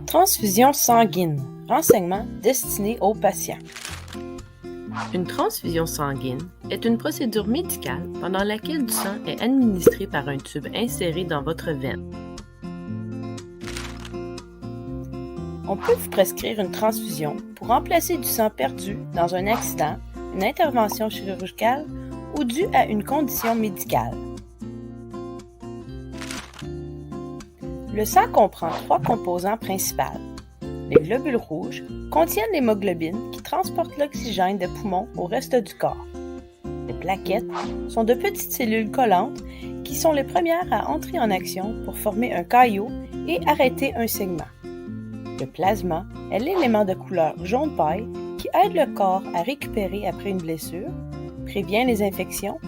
Transfusion sanguine. Renseignements destinés aux patients. Une transfusion sanguine est une procédure médicale pendant laquelle du sang est administré par un tube inséré dans votre veine. On peut vous prescrire une transfusion pour remplacer du sang perdu dans un accident, une intervention chirurgicale ou dû à une condition médicale. Le sang comprend 3 composants principaux. Les globules rouges contiennent l'hémoglobine qui transporte l'oxygène des poumons au reste du corps. Les plaquettes sont de petites cellules collantes qui sont les premières à entrer en action pour former un caillot et arrêter un saignement. Le plasma est l'élément de couleur jaune paille qui aide le corps à récupérer après une blessure, prévient les infections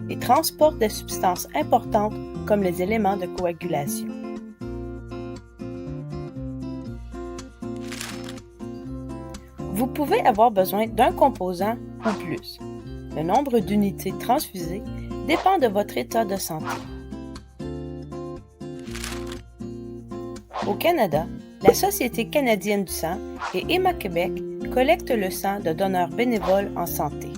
et transporte des substances importantes comme les éléments de coagulation. Vous pouvez avoir besoin d'un composant ou plus. Le nombre d'unités transfusées dépend de votre état de santé. Au Canada, la Société canadienne du sang et Héma-Québec collectent le sang de donneurs bénévoles en santé.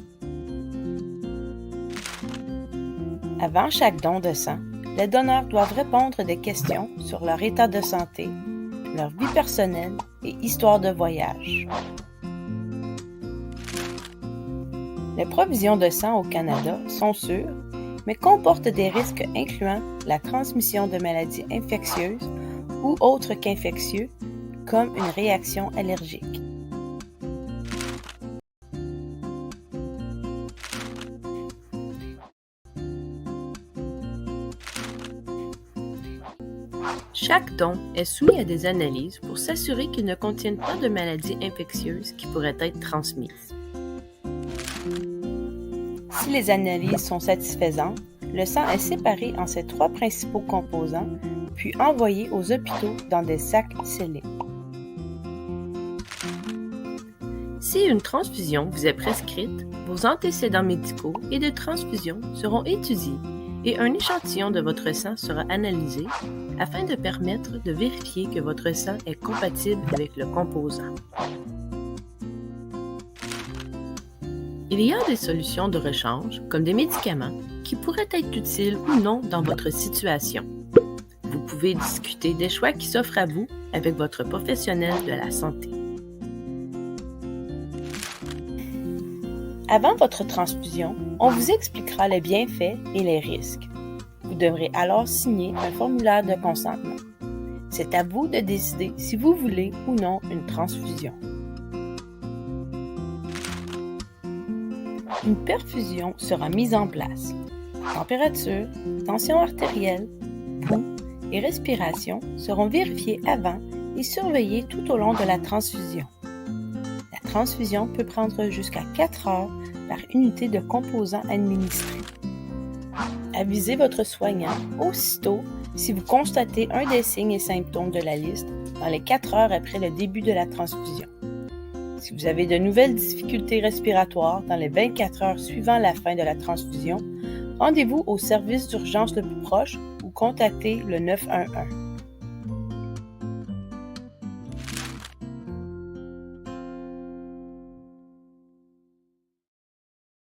Avant chaque don de sang, les donneurs doivent répondre des questions sur leur état de santé, leur vie personnelle et histoire de voyage. Les provisions de sang au Canada sont sûres, mais comportent des risques incluant la transmission de maladies infectieuses ou autres qu'infectieux, comme une réaction allergique. Chaque don est soumis à des analyses pour s'assurer qu'il ne contienne pas de maladies infectieuses qui pourraient être transmises. Si les analyses sont satisfaisantes, le sang est séparé en ses 3 principaux composants, puis envoyé aux hôpitaux dans des sacs scellés. Si une transfusion vous est prescrite, vos antécédents médicaux et de transfusion seront étudiés et un échantillon de votre sang sera analysé afin de permettre de vérifier que votre sang est compatible avec le composant. Il y a des solutions de rechange, comme des médicaments, qui pourraient être utiles ou non dans votre situation. Vous pouvez discuter des choix qui s'offrent à vous avec votre professionnel de la santé. Avant votre transfusion, on vous expliquera les bienfaits et les risques. Vous devrez alors signer un formulaire de consentement. C'est à vous de décider si vous voulez ou non une transfusion. Une perfusion sera mise en place. Température, tension artérielle, pouls et respiration seront vérifiés avant et surveillés tout au long de la transfusion. La transfusion peut prendre jusqu'à 4 heures par unité de composants administrés. Avisez votre soignant aussitôt si vous constatez un des signes et symptômes de la liste dans les 4 heures après le début de la transfusion. Si vous avez de nouvelles difficultés respiratoires dans les 24 heures suivant la fin de la transfusion, rendez-vous au service d'urgence le plus proche ou contactez le 911.